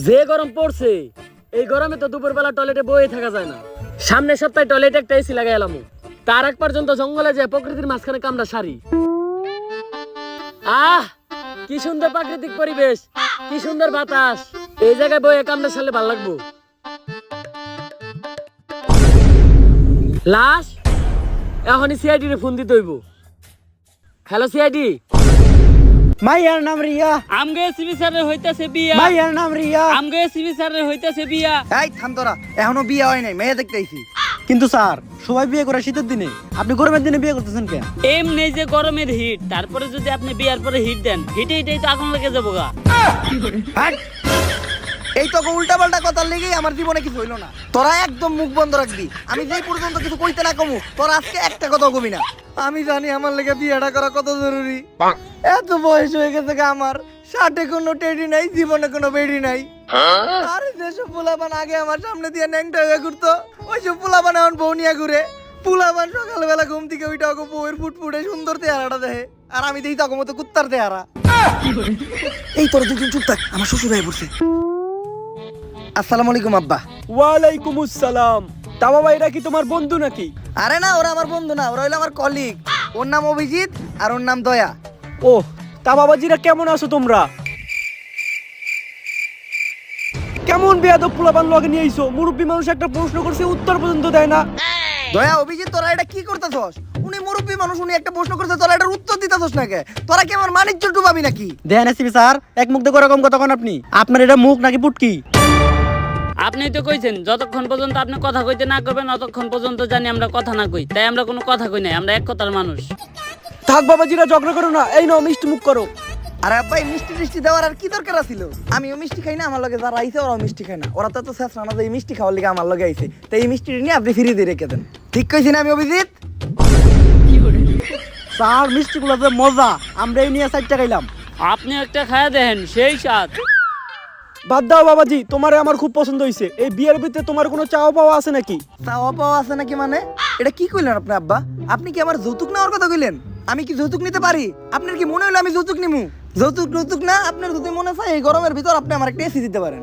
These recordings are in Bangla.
যে গরম পড়ছে এই গরমে তো দুপুরবেলা টয়লেটে বয়ে থাকা যায় না। সামনের সপ্তাহে টয়লেটে একটা এসি লাগাই এলাম, তার এক পর্যন্ত জঙ্গলে যায় প্রকৃতির মাঝখানে কামড়া সারি। আহ কি সুন্দর প্রাকৃতিক পরিবেশ, কি সুন্দর বাতাস, এই জায়গায় বয়ে কামড়া সারলে ভালো লাগবো। লাশ এখনই সিআইডি রে ফোন দিতে হইব। Hello CID. মাইয়ার নাম রিয়া। আমগে এসিবি স্যারের হইতাছে বিয়া। মাইয়ার নাম রিয়া। আমগে এসিবি স্যারের হইতাছে বিয়া। এই থাম তোরা, এখনো বিয়ে হয় নাই, মেয়ে দেখতে আইছি। কিন্তু স্যার সবাই বিয়ে করে শীতের দিনে, আপনি গরমের দিনে বিয়ে করতেছেন কেন? এমনি যে গরমের হিট, তারপরে যদি আপনি বিয়ার পরে হিট দেন, হিটেই তো আগুন লেগে যাবো গা। হাট! এই তো উল্টা পাল্টা কথার লেগেই আমার জীবনে কিছু হইলো না। তোরা একদম মুখ বন্ধ রাখবি, আমি যেই পর্যন্ত কিছু কইতে না কমু তোরা আজকে একটা কথা কবি না। আমি জানি আমার লেগে বিয়েটা করা কত জরুরি। এত বয়স হয়ে গেছে আমার, 60-এ কোনো টেডি নাই, জীবনে কোনো বেডি নাই। আরে যেসব পোলাপান আগে আমার সামনে দিয়ে ন্যাংটা হয়ে ঘুরতো, ওইসব পোলাপান এখন বউ নিয়ে ঘুরে। পোলাপান সকালবেলা ঘুম থেকে ওইটা বউয়ের ফুটফুটে সুন্দর চেহারাটা দেখে, আর আমি দেখি তখন মতো কুত্তার চেহারা। এই তোর দুজন চুপ থাক, আমার শ্বশুর হয়ে পড়ছে। আসসালামু আলাইকুম আব্বা। ওয়ালাইকুম আসসালাম। তা বাবা এরা কি তোমার বন্ধু নাকি? আরে না, ওরা আমার বন্ধু না, ওরা হইলো আমার কলিগ। ওর নাম অভিজিৎ আর ওর নাম দয়া। ও তা বাবাজিরা কেমন আছো তোমরা? কেমন বেয়াদব পোলাপান লগে নিয়ে আইছো? মুরব্বী মানুষ একটা প্রশ্ন করছে উত্তর পর্যন্ত দেয় না। দয়া অভিজিৎ, তোরা এটা কি করতেছস? উনি মুরব্বী মানুষ, উনি একটা প্রশ্ন করছে, তোরা এটার উত্তর দিতেছস না কে? তোরা কি আমার মানিজ্য ডুবাবি নাকি? দেন এসিবি স্যার, এক মুখ দেখো এরকম কথা কোন আপনি? আপনার এটা মুখ নাকি পুটকি? আপনি তো কইছেন যতক্ষণ পর্যন্ত আপনি কথা কইতে না করবেন ততক্ষণ পর্যন্ত জানি আমরা কথা না কই, তাই আমরা কোনো কথা কই নাই, আমরা এক কথার মানুষ। থাক বাবাজিরা ঝগড়া করো না, এই নাও মিষ্টি মুখ করো। আরে আব্বা, এই মিষ্টি টিষ্টি দেওয়ার আর কি দরকার ছিল? আমিও মিষ্টি খাই না, আমার লগে যারা আইছে ওরাও মিষ্টি খায় না। ওরা তো শেষ রানা এই মিষ্টি খাওয়ার লিগে আমার লগে আইছে, তাই এই মিষ্টি নিয়ে আপনি ফিরিয়ে দিয়ে রেখে দেন। ঠিক কইছি না আমি অভিজিৎ? স্যার মিষ্টি গুলো যে মজা, আমরা এই নিয়ে 4টা খাইলাম। আপনি একটা খায়া দেখেন, সেই স্বাদ। বাদ দাও বাবাজি, তোমারে আমার খুব পছন্দ হইছে। এই বিয়ের ভিতরে তোমার কোনো চাওয়া পাওয়া আছে নাকি? চাওয়া পাওয়া আছে নাকি মানে? এটা কি কইলেন আপনি আব্বা? আপনি কি আমার যৌতুক নেওয়ার কথা কইলেন? আমি কি যৌতুক নিতে পারি? আপনার কি মনে হলো আমি যৌতুক নিমু? যৌতুক না, আপনার যদি মনে চায় এই গরমের ভিতর আপনি আমার একটা এসি দিতে পারেন।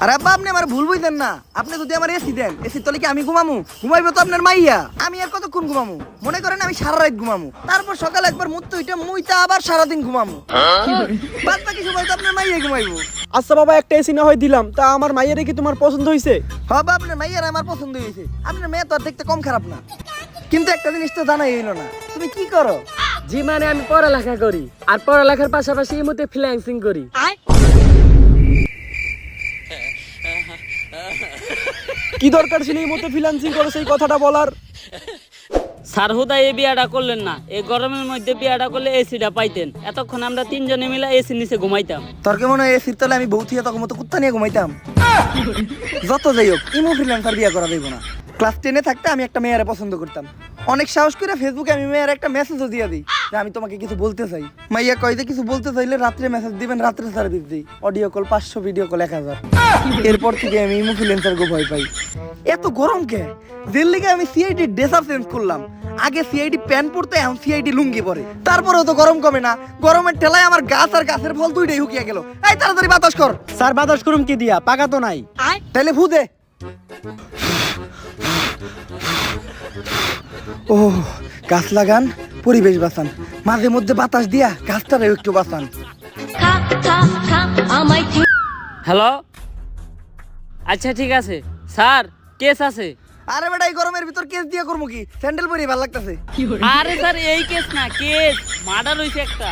আরে আব্বা, আপনি আমার ভুল বুঝলেন না। আপনি যদি আমার এসি দেন, এসি তলে কি আমি ঘুমামু? ঘুমাইবো তো আপনার মাইয়া। আমি আর কতক্ষণ ঘুমামু? মনে করেন আমি সারা রাত ঘুমামু, তারপর সকালে একবার মুইতা আবার সারাদিন ঘুমামু। বাদ বাকি সময় তো আপনার মাইয়া ঘুমাইবো। আচ্ছা বাবা, একটা এসি না হয় দিলাম, তা আমার মাইয়ারে কি তোমার পছন্দ হইছে? হবা, আপনার মাইয়ার আমার পছন্দ হয়েছে। আপনার মেয়ে তো আর দেখতে কম খারাপ না, কিন্তু একটা জিনিস তো জানাই হইলো না, তুমি কি করো? জি মানে আমি পড়ালেখা করি, আর পড়ালেখার পাশাপাশি এই মধ্যে ফ্রিল্যান্সিং করি। কি দরকার ছিল এই মতো ফ্রিল্যান্সিং করে সেই কথাটা বলার? স্যার হুদা এই বিয়াটা করলেন না, এই গরমের মধ্যে বিয়াটা করলে এসিটা পাইতেন। এতক্ষণ আমরা তিনজনে মিলে এসি নিচে ঘুমাইতাম। তোর কি মনে হয় এসির তলে আমি বউ থিয়া তখন মতো কুত্তা নিয়ে ঘুমাইতাম? যত যাই হোক, ইমো ফ্রিল্যান্সার বিয়ে করা দেবো না। ক্লাস 10-এ থাকতে আমি একটা মেয়েরে পছন্দ করতাম। অনেক সাহস করে ফেসবুকে আমি মেয়ের একটা মেসেজও দিয়ে দিই যে আমি তোমাকে কিছু বলতে চাই। মাইয়া কয় যে কিছু বলতে চাইলে রাত্রে মেসেজ দিবেন, রাত্রে সার্ভিস দিই। Audio call 500, video call 1000। এরপর থেকে আমি ইমো ফ্রিল্যান্সার গো ভয় পাই। এত গরম কে? যের লিগে আমি সিআইডি ড্রেস আপ চেঞ্জ করলাম। আগে সিআইডি প্যান্ট পরতে, এখন সিআইডি লুঙ্গি পরে। তারপরেও তো গরম কমে না। গরমের ঠেলায় আমার গাছ আর গাছের ফল দুইটাই হুকিয়া গেল। এই তাড়াতাড়ি বাতাস কর। স্যার বাতাস করুম কি দিয়া? পাকা তো নাই। তাইলে ফু দে। ও গাছ লাগান, পরিবেশ বাঁচান, মাঝে মধ্যে বাতাস দিয়া গাছটারে একটু বাঁচান। হ্যালো, আচ্ছা ঠিক আছে স্যার, কেস আছে। আরে বেটা, এই গরমের ভিতর কেস দিয়া করবো কি? স্যান্ডেল পরি ভালো লাগতেছে। আরে স্যার এই কেস না, কেস মার্ডার হইছে একটা।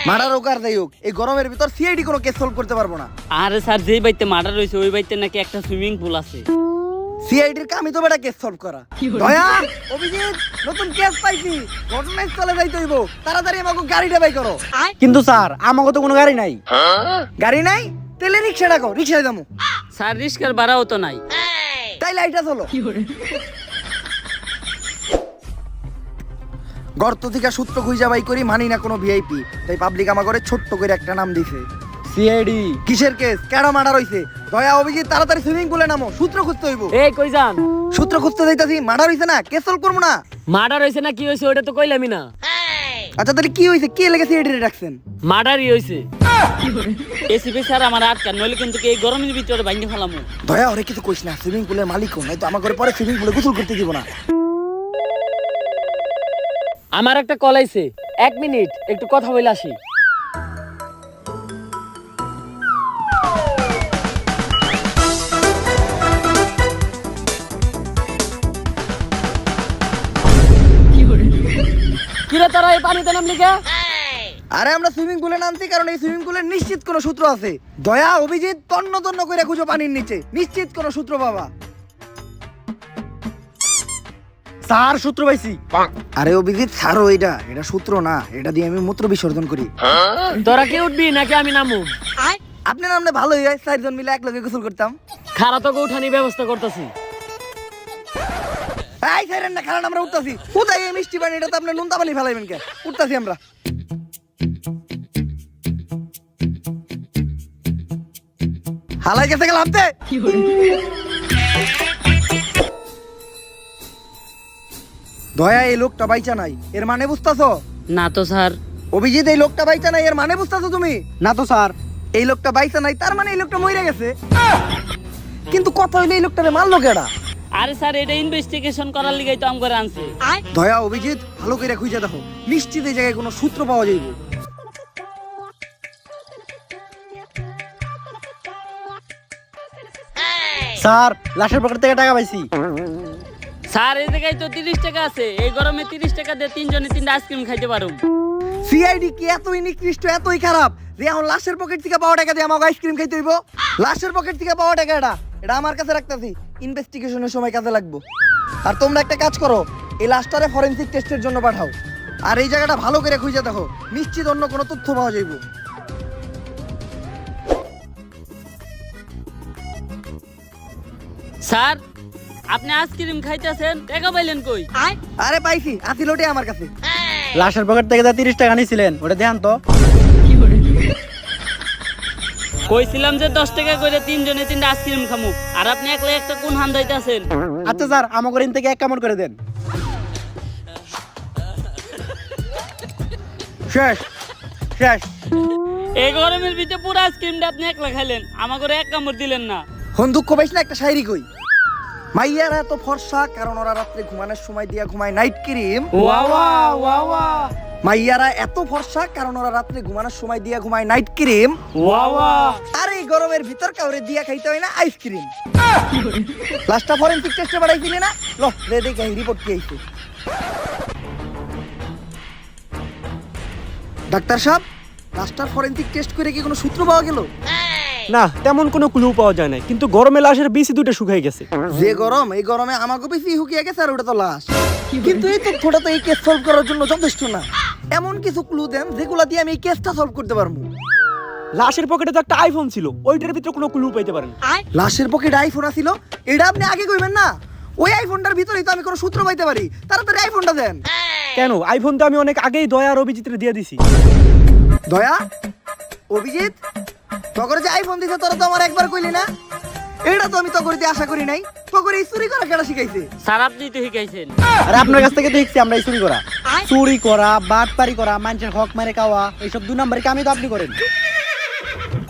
মারার ওকার যাই হোক, এই গরমের ভিতর সিআইডি কোনো কেস সলভ করতে পারবো না। আরে স্যার যেই বাইতে মার্ডার হইছে ওই বাইতে নাকি একটা সুইমিং পুল আছে। সিআইডির কামই তো বেটা কেস সলভ করা। দয়া, অভিজিৎ, নতুন কেস পাইছি, ঘটনাস্থলে যাইতে হইব। তাড়াতাড়ি আমাকে গাড়িটা বাই করো। কিন্তু স্যার আমাকে তো কোনো গাড়ি নাই। গাড়ি নাই? তাহলে রিক্সা ডাকো, রিক্সায় যাবো। স্যার রিস্কার ভাড়াও তো নাই। তাই লাইটা চলো। গর্ত থেকে সূত্র খুঁজা বাই করি, মানি না কোনো ভিআইপি, তাই পাবলিক আমার ঘরে ছোট্ট করে একটা নাম দিছে সিআইডি। কিসের কেস? কেডা মার্ডার হইছে? দয়া, অভিজিৎ, তাড়াতাড়ি সুইমিং পুলে নামো, সূত্র খুঁজতে হইব। এই কই যান? সূত্র খুঁজতে যাইতাছি। মার্ডার হইছে না, কেস সলভ করবো না? মার্ডার হইছে না কি হইছে ওটা তো কইলামই না। আচ্ছা তাহলে কি হইছে? কে লেগে সিআইডি রে ডাকছেন? মার্ডারই হইছে। এসিপি স্যার আমার আটকান, নইলে কিন্তু এই গরমের ভিতরে ভাঙে ফেলামু। দয়া ওরে কিছু কইস না, সুইমিং পুলের মালিক নাই তো আমার ঘরে পরে সুইমিং পুলে গোসল করতে দিব না। আমার একটা কল আইছে, 1 মিনিট একটু কথা বলে আসি। কিরে তোরা এই পানিতে নামলি কে? আরে আমরা সুইমিং পুলে নামছি কারণ এই সুইমিং পুলের নিশ্চিত কোনো সূত্র আছে। দয়া অভিজিৎ তন্ন তন্ন করে খুঁজো পানির নিচে, নিশ্চিত কোনো সূত্র বাবা। স্যার সূত্র পাইছি। আরে অভিজিৎ ছাড়ো, এটা এটা সূত্র না, এটা দিয়ে আমি মূত্র বিসর্জন করি। তোরা কি উঠবি নাকি আমি নামু? আপনি নামলে ভালোই হয়, 4 জন মিলে এক লগে গোসল করতাম। খারা তোকে উঠানি ব্যবস্থা করতেছি। এই ছাইরেন না, কারণ আমরা উঠতাছি। কোথায় এই মিষ্টি পানি, এটা তো আপনি নুনতা পানি ফেলাইবেন কে? উঠতাছি আমরা। হালাই গেছে গেলাম তে। দয়া এই লোকটা বাইচা নাই, এর মানে বুঝতাছো? না তো স্যার। অভিজিৎ এই লোকটা বাইচা নাই, এর মানে বুঝতাছো তুমি? না তো স্যার। এই লোকটা বাইচা নাই, তার মানে এই লোকটা মইরা গেছে। কিন্তু কথা হইলে এই লোকটারে মারলো কেডা? আরে স্যার, এটা ইনভেস্টিগেশন করার লিগাই তো আম করে আনছে। দয়া অভিজিৎ ভালো করে খুঁজে দেখো, নিশ্চিত এই জায়গায় কোনো সূত্র পাওয়া যাইব। স্যার লাশের পকেট থেকে টাকা পাইছি। স্যার এই জায়গায় তো 30 টাকা আছে, এই গরমে 30 টাকা দিয়ে 3 জনে 3টা আইসক্রিম খাইতে পারুম। সিআইডি কি এতই নিকৃষ্ট, এতই খারাপ যে এখন লাশের পকেট থেকে পাওয়া টাকা দিয়ে আমাকে আইসক্রিম খাইতে হইব? লাশের পকেট থেকে পাওয়া টাকা এটা এটা আমার কাছে রাখতেছি, ইনভেস্টিগেশনের সময় কাজে লাগবে। আর তোমরা একটা কাজ করো, এই লাশটারে ফরেনসিক টেস্টের জন্য পাঠাও। আর এই জায়গাটা ভালো করে খুঁজে দেখো, নিশ্চিত অন্য কোনো তথ্য পাওয়া যাইব। স্যার আপনি আইসক্রিম খাইতেছেন, টাকা পাইলেন কই? আরে পাইছি, আসিল ওটাই আমার কাছে। লাশের পকেট থেকে যা 30 টাকা নিয়েছিলেন ওটা দেখান তো। কইছিলাম যে 10 টাকা করে 3 জনে 3টা আইসক্রিম খামু, আর আপনি একলা একটা কোন হান দাইতাছেন? আচ্ছা স্যার, আমাকে ইন থেকে 1 কামড় করে দেন। শেষ শেষ। এই গরমের ভিতরে পুরো আইসক্রিমটা আপনি একলা খাইলেন, আমাকে এক কামড় দিলেন না। হন দুঃখ পাইস না, একটা শায়রি কই। মাইয়ারা এত ফর্সা কারণ ওরা রাত্রে ঘুমানোর সময় দিয়া ঘুমায় নাইট ক্রিম। মাইয়ারা এত ফর্সা কারণ ওরা রাত্রে ঘুমানোর সময় দিয়া ঘুমায় নাইট ক্রিম। আর এই গরমের ভিতর কাউরে দিয়া খাইতে হয় না আইসক্রিম। লাস্টটা ফরেনসিক টেস্টে বাড়াইছিলি না? লো দে দেখে রিপোর্ট কি আইছে। ডাক্তার সাহেব, লাস্টটার ফরেনসিক টেস্ট করে কি কোনো সূত্র পাওয়া গেল? না, তেমন কোনো ক্লু পাওয়া যায় না, কিন্তু গরমে লাশের বিসি দুটো শুকাই গেছে। যে গরম, এই গরমে আমাকে বেশি হুকিয়ে গেছে, আর ওটা তো লাশ। কিন্তু এই তথ্যটা তো এই কেস সলভ করার জন্য যথেষ্ট না। এমন কিছু ক্লু দেন যেগুলো দিয়ে আমি এই কেসটা সলভ করতে পারবো। লাশের পকেটে তো একটা আইফোন ছিল, ওইটার ভিতরে কোনো ক্লু পাইতে পারেন? লাশের পকেটে আইফোন আছিল, এটা আপনি আগে কইবেন না? ওই আইফোনটার ভিতরেই তো আমি কোনো সূত্র পাইতে পারি। তাড়াতাড়ি আইফোনটা দেন। কেন? আইফোন তো আমি অনেক আগেই দয়া আর অভিজিৎরে দিয়ে দিছি। দয়া, অভিজিৎ, তখন যে আইফোন দিছে তোরা তো আমার একবার কইলি না? এটা তো আমি তখন আশা করি নাই। তখন এই চুরি করা কেডা শিখাইছে? স্যার আপনি তো শিখাইছেন। আরে আপনার কাছ থেকে দেখছি আমরা চুরি করা, বাটপারি করা, মানুষের হক মারে খাওয়া, এইসব 2 নম্বরের কামই তো আপনি করেন।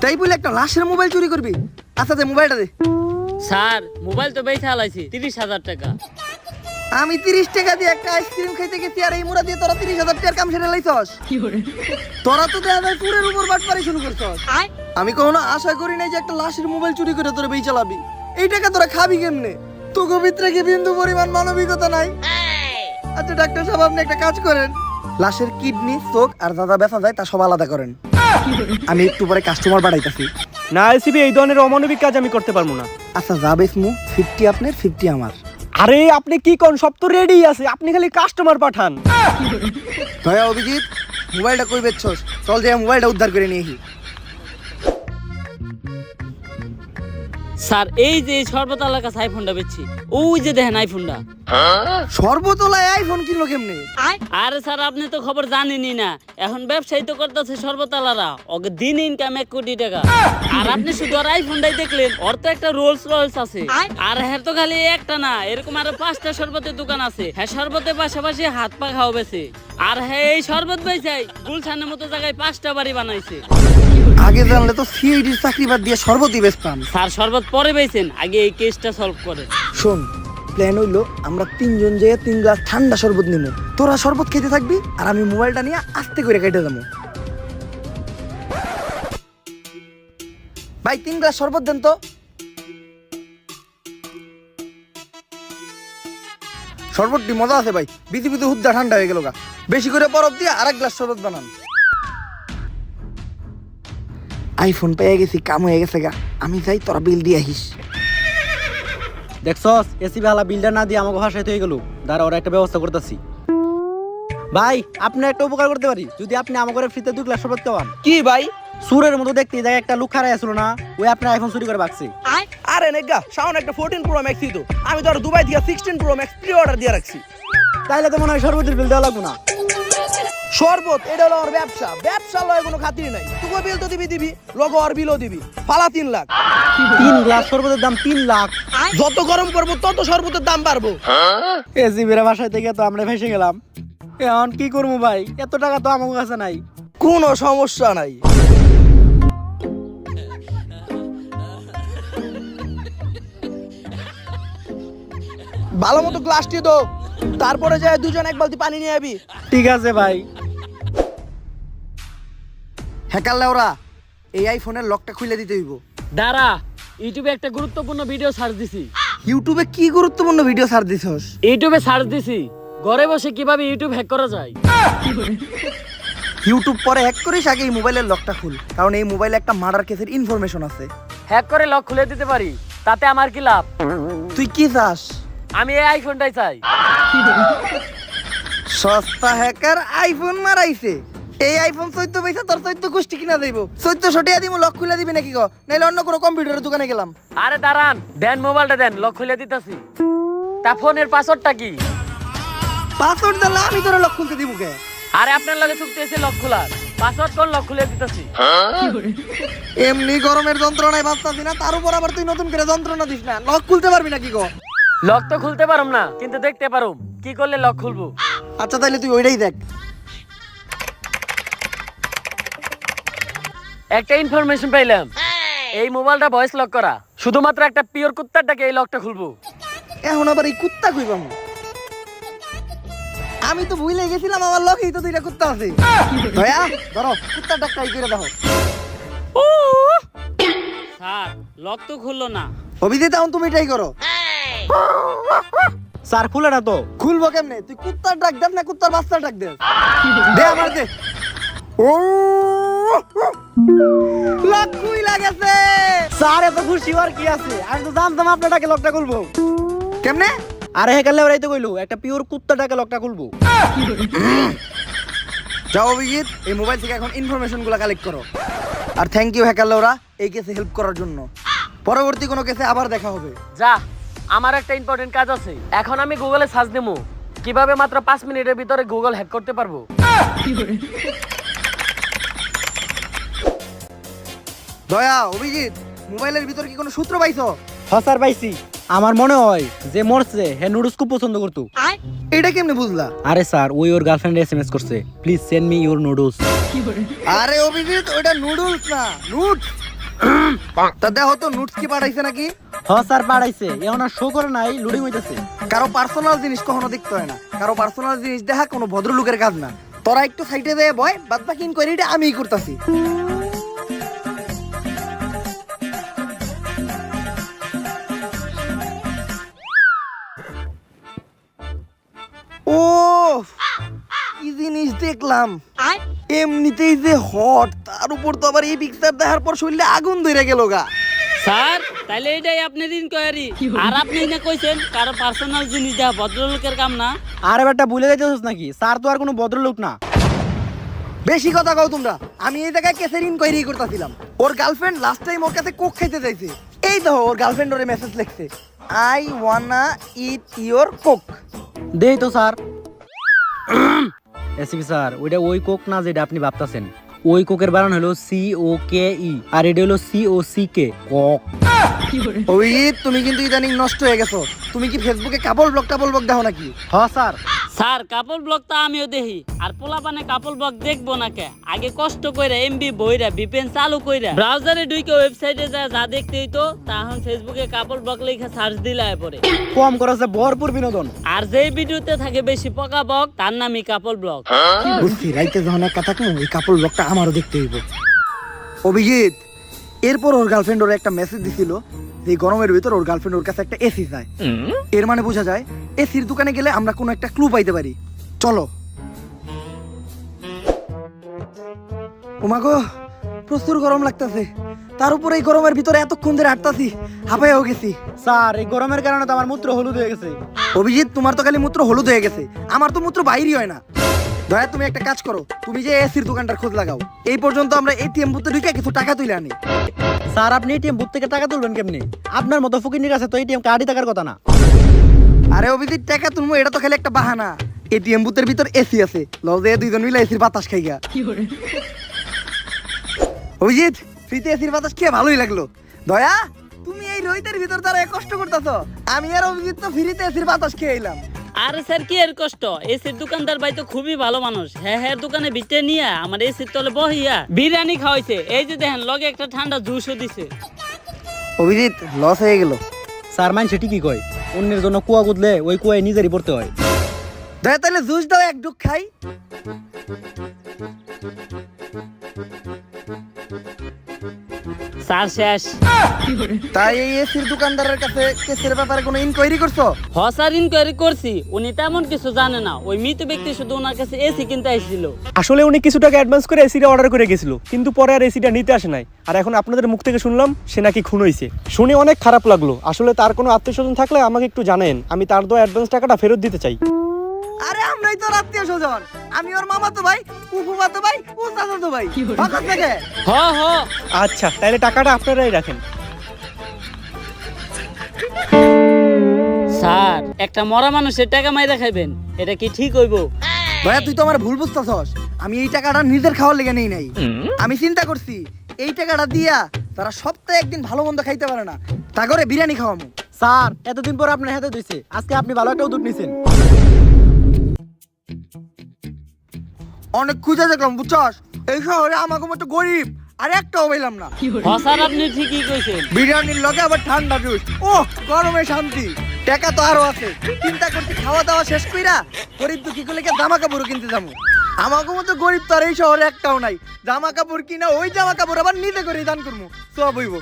তাই বলে একটা লাশের মোবাইল চুরি করবি? আচ্ছা দে মোবাইলটা দে। স্যার মোবাইল তো বেচা হালাইছি 30,000 টাকা। আমি 30 টাকা দিয়ে একটা আইসক্রিম খাইতে গেছি, আর এই মুড়া দিয়ে তোরা 30,000 টাকার কাম সেরে লাইছস। তোরা তো দেখা যায় চুরের উপর বাটপারি শুরু করছস। আমি কখনো আশা করি নাই যে একটা লাশের মোবাইল চুরি করে তোরা বেই চালাবি। এই টাকা তোরা খাবি কেমনে? তোকে ভিতরে কি বিন্দু পরিমাণ মানবিকতা নাই? আচ্ছা ডাক্তার সাহেব, আপনি একটা কাজ করেন, লাশের কিডনি, চোখ আর দাদা বেচা যায় তা সব আলাদা করেন। আমি একটু পরে কাস্টমার বাড়াইতাছি। না এসিবি, এই ধরনের অমানবিক কাজ আমি করতে পারবো না। আচ্ছা যাবে মু 50 আপনার 50 আমার। আরে আপনি কি কোন, সব তো রেডি আছে, আপনি খালি কাস্টমার পাঠান। দয়া, অভিজিৎ, মোবাইলটা কই বেচছস? চল যে মোবাইলটা উদ্ধার করে নিয়ে আসি। স্যার এই যে সর্বতালার কাছে আইফোনটা বেচছি, ওই যে দেখেন আইফোনটা। সর্বতলায় আইফোন কিনলো কেমনে? আরে স্যার আপনি তো খবর জানেনই না, এখন ব্যবসায়ী তো করতেছে সর্বতালারা, ওকে দিন ইনকাম 1 কোটি টাকা। আর আপনি শুধু আর আইফোনটাই দেখলেন, ওর তো একটা রোলস রয়েলস আছে। আর হ্যাঁ তো খালি একটা না, এরকম আরো 5টা শরবতের দোকান আছে। হ্যাঁ শরবতের পাশাপাশি হাত পা খাওয়া বেছে। আর হ্যাঁ এই শরবত বেচাই গুলশানের মতো জায়গায় 5টা বাড়ি বানাইছে। আগে জানলে তো সিআইডির চাকরি বাদ দিয়ে শরবতই বেচতাম। স্যার শরবত পরে বেছেন, আগে এই কেসটা সলভ করে। শোন, প্ল্যান হইলো আমরা 3 জন যেয়ে 3 গ্লাস ঠান্ডা শরবত নিব। তোরা শরবত খেতে থাকবি আর আমি মোবাইলটা নিয়ে আস্তে করে কেটে যাবো। ভাই 3 গ্লাস শরবত দেন তো। শরবতটি মজা আছে ভাই, বিধি বিধি হুদ্দা ঠান্ডা হয়ে গেল গা। বেশি করে বরফ দিয়ে আর 1 গ্লাস শরবত বানান। আইফোন পেয়ে গেছি, কাম হয়ে গেছে গা। আমি যাই, তোরা বিল দিয়ে আহিস। দেখছস এসি বেলা বিলটা না দিয়ে আমাকে হাসাইতে হয়ে গেল। দাঁড়া, ওরা একটা ব্যবস্থা করতেছি। ভাই আপনি একটা উপকার করতে পারি, যদি আপনি আমাকে ফ্রিতে 2 গ্লাস শরবত খাওয়ান। কি ভাই? সুরের মতো দেখতে এই জায়গায় একটা লোক খারাই আসলো না, ওই আপনার আইফোন চুরি করে বাকছে। আরে নেগা, সাউন্ড একটা 14 প্রো ম্যাক্স তো। আমি তো আর দুবাই থেকে 16 প্রো ম্যাক্স প্রি অর্ডার দিয়ে রাখছি। তাইলে তো মনে হয় শরবতের বিল দেওয়া লাগবো না। শরবত এটা হলো আমার ব্যবসা, ব্যবসা লয় কোনো খাতির নাই। তুই বিল তো দিবি, লগো আর বিলও দিবি। ফালা 3 লাখ। 3 গ্লাস শরবতের দাম 3 লাখ। যত গরম করবো তত শরবতের দাম বাড়বো। এসি বেরা বাসায় থেকে তো আমরা ভেসে গেলাম। এখন কি করবো ভাই, এত টাকা তো আমার কাছে নাই। কোনো সমস্যা নাই। ভালো মতো গ্লাসটি দো, তারপরে যায় 2 জন 1 বালতি পানি নিয়ে আবি। ঠিক আছে ভাই। হ্যাকার লেওরা, এই আইফোনের লকটা খুলে দিতে হইব। দাঁড়া, ইউটিউবে একটা গুরুত্বপূর্ণ ভিডিও সার্চ দিছি। ইউটিউবে কি গুরুত্বপূর্ণ ভিডিও ছাড় দিছস? ইউটিউবে সার্চ দিছি ঘরে বসে কিভাবে ইউটিউব হ্যাক করা যায়। ইউটিউব পরে হ্যাক করিস, আগে এই মোবাইলের লকটা খুল, কারণ এই মোবাইলে একটা মার্ডার কেসের ইনফরমেশন আছে। হ্যাক করে লক খুলে দিতে পারি, তাতে আমার কি লাভ? তুই কি চাস? আমি এই আইফোনটাই চাই। সস্তা হ্যাকার আইফোন মারাইছে। এই আইফোন 14 পয়সা তোর 14 গোষ্ঠী কিনা দেব। 1400 টাকা দিমু, লক খুলে দিবি নাকি গো? নাইলে অন্য কোনো কম্পিউটারের দোকানে গেলাম। আরে দাঁড়ান, দেন মোবাইলটা দেন, লক খুলে দিতেছি। তা ফোনের পাসওয়ার্ডটা কি? পাসওয়ার্ড দিলে আমি তোর লক খুলতে দিব কে? আরে আপনার লগে চুক্তি আছে লক খোলার, পাসওয়ার্ড কোন লক খুলে দিতেছি। এমনি গরমের যন্ত্রণায় বাঁচতাছি না, তার উপর আবার তুই নতুন করে যন্ত্রণা দিস না। লক খুলতে পারবি নাকি গো? লক তো খুলতে পারুম না, কিন্তু দেখতে পারুম কি করলে লক খুলবো। আচ্ছা তাইলে তুই ওইটাই দেখ। একটা ইনফরমেশন পাইলাম, এই মোবাইলটা ভয়েস লক করা, শুধুমাত্র একটা পিওর কুত্তারটাকে এই লকটা খুলবো। এখন আবার এই কুত্তা কইবাম? আমি তো ভুলে গেছিলাম আমার লকেই তো 2টা কুত্তা আছে। দয়া ধরো, কুত্তাটা ট্রাই করে দেখো। স্যার লক তো খুললো না। অভিজিৎ এখন তুমি ট্রাই করো। স্যার খুলে না তো। খুলবো কেমনে? তুই কুত্তার ডাক দেব না কুত্তার বাচ্চার ডাক দে? দে আমার দে। ও লক খুইলা গেছে। স্যার এত খুশি হওয়ার কি আছে, আমি তো জানতাম আপনাটাকে লকটা খুলবো। কেমনে? আরে হেকালে ওরাই তো কইলো একটা পিওর কুত্তাটাকে লকটা খুলবো। যাও অভিজিৎ, এই মোবাইল থেকে এখন ইনফরমেশন গুলা কালেক্ট করো। আর থ্যাংক ইউ হ্যাকার লোরা এই কেসে হেল্প করার জন্য। পরবর্তী কোনো কেসে আবার দেখা হবে। যা, আমার একটা ইম্পর্টেন্ট কাজ আছে। এখন আমি গুগলে সার্চ দেবো কিভাবে মাত্র 5 মিনিটের ভিতরে গুগল হ্যাক করতে পারবো। দয়া, অভিজিৎ, মোবাইলের ভিতর কি কোনো সূত্র পাইছো? হ্যাঁ স্যার পাইছি। আমার মনে হয় যে মরছে হে নুডলস খুব পছন্দ করতো। এটা কেমনে বুঝলা? আরে স্যার ওই ওর গার্লফ্রেন্ড এসএমএস করছে, please send me your noodles. আরে অভিজিৎ, ওটা নুডলস না, নুট। তা দেখো তো নুটস কি পাঠাইছে নাকি? হ্যাঁ স্যার পাঠাইছে, এখন আর শো করে নাই, লোডিং হইতেছে। কারো পার্সোনাল জিনিস কখনো দেখতে হয় না। কারো পার্সোনাল জিনিস দেখা কোনো ভদ্রলোকের কাজ না। তোরা একটু সাইডে দেয় বয়, বাদ বাকি ইনকোয়ারিটা আমিই করতেছি। ও কি জিনিস দেখলাম! এমনিতেই যে হট, তার উপর তো আবার এই পিকচার দেখার পর শরীরে আগুন ধরে গেল গা। স্যার তাইলে এটাই আপনার ইনকোয়ারি। আর আপনি না কইছেন কারো পার্সোনাল জিনিস দেওয়া ভদ্রলোকের কাম না। আরে বেটা ভুলে যাইতেছিস নাকি, স্যার তো আর কোনো ভদ্রলোক না। বেশি কথা কও তোমরা। আমি এই জায়গায় কেসের ইনকোয়ারি করতেছিলাম। ওর গার্লফ্রেন্ড লাস্ট টাইম ওর কাছে কোক খাইতে চাইছে। এই দেখো ওর গার্লফ্রেন্ড ওরে মেসেজ লিখছে। I wanna eat your Coke. দেই তো স্যার। এসিপি স্যার, ওইটা ওই কোক না যেটা আপনি ভাবতাছেন। ওই কোকের বানান হলো COKE আর এটা হলো COCK কক। অভিজিৎ, তুমি কিন্তু ইদানিং নষ্ট হয়ে গেছো। তুমি কি ফেসবুকে কাপল ব্লগ দেখো নাকি? হ্যাঁ স্যার। স্যার কাপল ব্লগ তো আমিও দেখি, আর পোলাপানে কাপল ব্লগ দেখবো না কে? আগে কষ্ট কইরা এমবি বইরা VPN চালু কইরা ব্রাউজারে ঢুকে ওয়েবসাইটে যা দেখতে হইতো, তা এখন ফেসবুকে কাপল ব্লগ লেখা সার্চ দিলে পরে কম খরচে ভরপুর বিনোদন। আর যে ভিডিওতে থাকে বেশি পকা বক তার নামই কাপল ব্লগ। বুঝছি, রাইতে যখন একা থাকবো ওই কাপল ব্লগটা আমারও দেখতে হইব। অভিজিৎ, এরপর ওর গার্লফ্রেন্ড ওর একটা মেসেজ দিছিল যে এই গরমের ভিতর ওর গার্লফ্রেন্ড ওর কাছে একটা এসি চায়। এর মানে বোঝা যায় এসির দোকানে গেলে আমরা কোনো একটা ক্লু পাইতে পারি। চলো। ওমাগো, প্রচুর গরম লাগতেছে। তার উপরে এই গরমের ভিতরে এতক্ষণ ধরে হাঁটতাছি, হাঁপাইয়াও গেছি। স্যার, এই গরমের কারণে তো আমার মূত্র হলুদ হয়ে গেছে। অভিজিৎ, তোমার তো খালি মূত্র হলুদ হয়ে গেছে, আমার তো মূত্র বাইরই হয় না। দয়া, তুমি একটা কাজ করো, তুমি যে এসির দোকানটার খোঁজ লাগাও। এই পর্যন্ত আমরা এটিএম বুথে ঢুকে কিছু টাকা তুলে আনি। স্যার, আপনি এটিএম বুথ থেকে টাকা তুলবেন কেমনি? আপনার মতো ফকিনির কাছে তো এটিএম কার্ডই থাকার কথা না। আরে অভিজিৎ, টাকা তুলবো এটা তো খালি একটা বাহানা। এটিএম বুথের ভিতর এসি আছে, লও যে দুইজন মিলে এসির বাতাস খাই গা। অভিজিৎ, ফ্রিতে এসির বাতাস খেয়ে ভালোই লাগলো। দয়া, তুমি এই রোহিতের ভিতর তারা কষ্ট করতেছো, আমি আর অভিজিৎ তো ফ্রিতে এসির বাতাস খেয়ে এলাম। আরে স্যার কি এর কষ্ট? এসির দোকানদার ভাই তো খুবই ভালো মানুষ। হ্যাঁ দোকানে বিটে নিয়ে আমার এসির তলে বহিয়া বিরিয়ানি খাওয়াইছে। এই যে দেখেন লগে একটা ঠান্ডা জুসও দিছে। অভিজিৎ, লস হয়ে গেল। স্যার, মানুষ ঠিকই কয়, অন্যের জন্য কুয়া গুদলে ওই কুয়ায় নিজেরই পড়তে হয়। দয়া, তাহলে জুস দাও, এক ডুক খাই। স্যার শেষ। তাই এই এসির দোকানদারের কাছে কেসের ব্যাপারে কোনো ইনকোয়ারি করছো? হসার ইনকোয়ারি করছি, উনি তেমন কিছু জানে না। ওই মৃত ব্যক্তি শুধু ওনার কাছে এসি কিনতে আসছিল। আসলে উনি কিছু টাকা অ্যাডভান্স করে এসিটা অর্ডার করে গেছিল, কিন্তু পরে আর এসিটা নিতে আসে নাই। আর এখন আপনাদের মুখ থেকে শুনলাম সে নাকি খুন হয়েছে। শুনে অনেক খারাপ লাগলো। আসলে তার কোনো আত্মীয়স্বজন থাকলে আমাকে একটু জানেন, আমি তার দেওয়া অ্যাডভান্স টাকাটা ফেরত দিতে চাই। আরে আমরাই তো আত্মীয় স্বজন, আমি ওর মামা তো ভাই, ফুফুমা তো ভাই, ও চাচা তো ভাই। হঠাৎ থেকে হ হ আচ্ছা, তাহলে টাকাটা আপনারাই রাখেন। স্যার, একটা মরা মানুষের টাকা মাইরা খাইবেন, এটা কি ঠিক হইব? ভাইয়া, তুই তো আমার ভুল বুঝতেছস। আমি এই টাকাটা নিজের খাওয়ার লেগে নেই নাই। আমি চিন্তা করছি এই টাকাটা দিয়া তারা সপ্তাহে একদিন ভালো মন্দ খাইতে পারে না, তা করে বিরিয়ানি খাওয়ামু। স্যার, এতদিন পর আপনার হাতে দিয়েছে, আজকে আপনি ভালো একটা উদ্যোগ নিয়েছেন। অনেক খুঁজে দেখলাম, বুঝছস, এই শহরে আমাকে মতো গরিব আর একটাও পেলাম না। স্যার আপনি ঠিকই কইছেন। বিরিয়ানির লগে আবার ঠান্ডা জুস, ও গরমে শান্তি। টাকা তো আরো আছে, চিন্তা করছি খাওয়া দাওয়া শেষ কইরা গরিব দুঃখী গুলো জামা কাপড় কিনতে যাবো। আমাকে মতো গরিব তো আর এই শহরে একটাও নাই। জামা কাপড় কিনা ওই জামা কাপড় আবার নিজে করে দান করবো, সব হইব।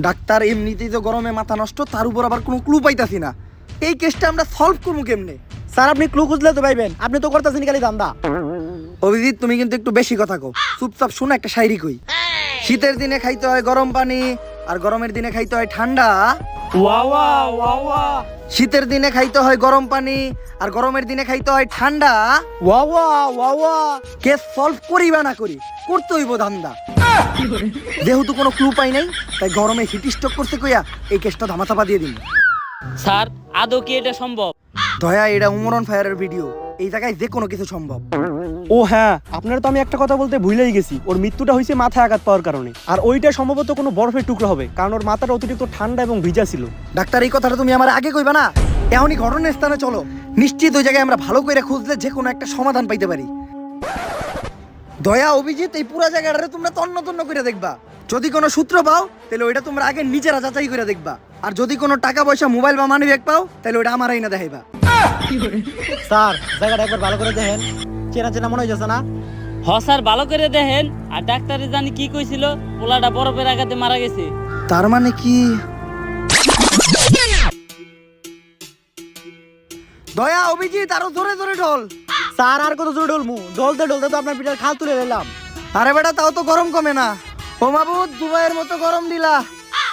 ডাক্তার, এমনিতেই তো গরমে মাথা নষ্ট, তার উপর আবার কোনো ক্লু পাইতাছি না। এই কেসটা আমরা সলভ করবো কেমনে? স্যার, আপনি ক্লু খুঁজলে তো পাইবেন, আপনি তো করতেছেন খালি ধান্দা। অভিজিৎ, তুমি কিন্তু একটু বেশি কথা কও। চুপচাপ শুনে একটা শায়রি কই। শীতের দিনে খাইতে হয় গরম পানি, আর গরমের দিনে খাইতে হয় ঠান্ডা। শীতের দিনে খাইতে হয় গরম পানি, আর গরমের দিনে খাইতে হয় ঠান্ডা। কেস সলভ করি বা না করি, করতে হইব ধান্দা। যেহেতু কোনো ক্লু পাই নাই, তাই গরমে হিট স্ট্রোক করতে কইয়া এই কেসটা ধামাচাপা দিয়ে দিন। স্যার, আদৌ কি এটা সম্ভব? দয়া, এটা উমরন ফায়ারের ভিডিও, এই জায়গায় যে কোনো কিছু সম্ভব। ও হ্যাঁ, আপনারা তো আমি একটা কথা বলতে ভুলেই গেছি। ওর মৃত্যুটা হয়েছে মাথায় আঘাত পাওয়ার কারণে, আর ওইটা সম্ভবত কোনো বরফের টুকরো হবে, কারণ ওর মাথাটা অতিরিক্ত ঠান্ডা এবং ভিজা ছিল। ডাক্তার, এই কথাটা তুমি আমার আগে কইবা না? এখনই ঘটনার স্থানে চলো, নিশ্চিত ওই জায়গায় আমরা ভালো করে খুঁজলে যে কোনো একটা সমাধান পাইতে পারি। দয়া, অভিজিৎ, এই পুরো জায়গাটারে তোমরা তন্ন তন্ন করে দেখবা। যদি কোনো সূত্র পাও তাহলে ওইটা তোমরা আগে নিজেরা যাচাই করে দেখবা, আর যদি কোনো টাকা পয়সা, মোবাইল বা মানি ব্যাগ পাও তাহলে ওইটা আমারই না দেখাইবা। স্যার, জায়গাটা একবার ভালো করে দেখেন, চেনা চেনা মনে হইতেছে না? স্যার ভালো করে দেখেন। আর ডাক্তারে জানি কি কইছিল, পোলাটা বরফের আঘাতে মারা গেছে। তার মানে কি? দয়া, অভিজিৎ, আরো জোরে জোরে ঢোল। স্যার, আর কত জোরে ঢলমু? ঢলতে ঢলতে তো আপনার পিঠার খাল তুলে দিলাম। আরে বেটা, তাও তো গরম কমে না। ও মাবুদ, দুবাইয়ের মতো গরম দিলা,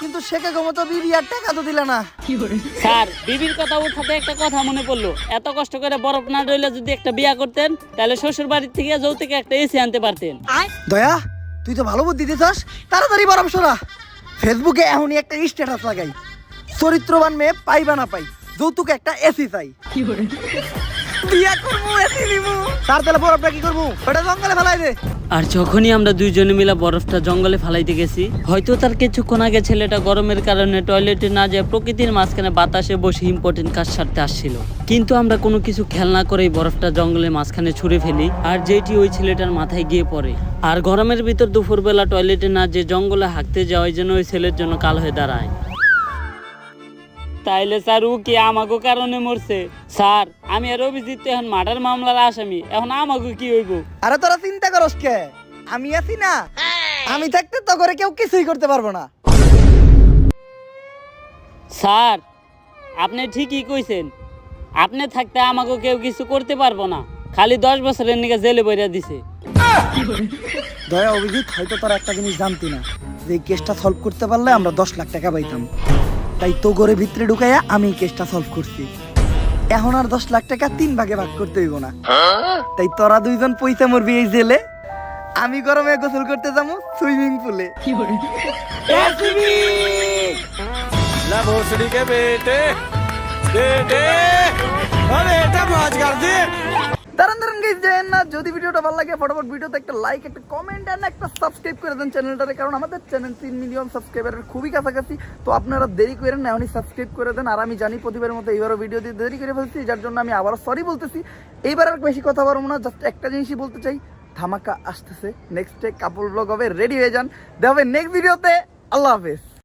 কিন্তু শেখে মতো বিবি আর টাকা তো দিলা না। স্যার, বিবির কথা উঠাতে একটা কথা মনে পড়লো। এত কষ্ট করে বরফ না রইলে যদি একটা বিয়া করতেন, তাহলে শ্বশুর বাড়ির থেকে যৌতুকে একটা এসি আনতে পারতেন। দয়া, তুই তো ভালো বুদ্ধি দিছস, তাড়াতাড়ি বরফ সরা। ফেসবুকে এখনই একটা স্ট্যাটাস লাগাই, চরিত্রবান মেয়ে পাইবা না পাই, যৌতুক একটা এসি চাই। বিয়া করবো, এসি নিবো। স্যার তাহলে বরফটা কি করবো? ওটা জঙ্গলে ফেলাই দে। আর যখনই আমরা দুইজনে মিলে বরফটা জঙ্গলে ফালাইতে গেছি, হয়তো তার কিছুক্ষণ আগে ছেলেটা গরমের কারণে টয়লেটে না যায় প্রকৃতির মাঝখানে বাতাসে বসে ইম্পর্টেন্ট কাজ সারতে আসছিল, কিন্তু আমরা কোনো কিছু খেয়াল না করেই বরফটা জঙ্গলের মাঝখানে ছুঁড়ে ফেলি, আর যেটি ওই ছেলেটার মাথায় গিয়ে পড়ে। আর গরমের ভিতর দুপুরবেলা টয়লেটে না যে জঙ্গলে হাঁকতে যাওয়ার জন্য ওই ছেলের জন্য কাল হয়ে দাঁড়ায়। তাইলে স্যার ও কি আমাগো কারণে মরছে? স্যার আমি আর অভিজিৎ তো এখন মার্ডার মামলার আসামি, এখন আমাগো কি হইব? আরে তোরা চিন্তা করস কে? আমি আছি না, আমি থাকতে তো করে কেউ কিছুই করতে পারবো না। স্যার আপনি ঠিকই কইছেন, আপনি থাকতে আমাকে কেউ কিছু করতে পারবো না, খালি 10 বছরের নিকে জেলে বইরা দিছে। দয়া অভিজিৎ, হয়তো তোরা একটা জিনিস জানতি না, যে এই কেসটা সলভ করতে পারলে আমরা 10 লাখ টাকা পাইতাম, তাই তো ঘরে ভিতরে ঢুকাইয়া আমি কেসটা সলভ করছি। এখন আর 10 লাখ টাকা 3 ভাগে ভাগ করতে হইব না, তাই তোরা দুইজন পয়সা মরবি এই জেলে, আমি গরমে গোসল করতে যাবো সুইমিং পুলে। দাঁড়ান গাইস, যেন না, যদি ভিডিওটা ভালো লাগে ফটাফট ভিডিওতে একটা লাইক, একটা কমেন্ট আর একটা সাবস্ক্রাইব করে দেন চ্যানেলটারে, কারণ আমাদের চ্যানেল 3 মিলিয়ন সাবস্ক্রাইবারের খুবই কাছাকাছি। তো আপনারা দেরি করেন না, এখনই সাবস্ক্রাইব করে দেন। আর আমি জানি প্রতিবারের মতো এইবারও ভিডিও দিয়ে দেরি করে ফেলছি, যার জন্য আমি আবারও সরি বলতেছি। এইবার আর বেশি কথা বলবো না, জাস্ট একটা জিনিসই বলতে চাই, ধামাকা আসতেছে, নেক্সট ডে কাপল ব্লগ হবে, রেডি হয়ে যান। দেখা হবে নেক্সট ভিডিওতে। আল্লাহ হাফেজ।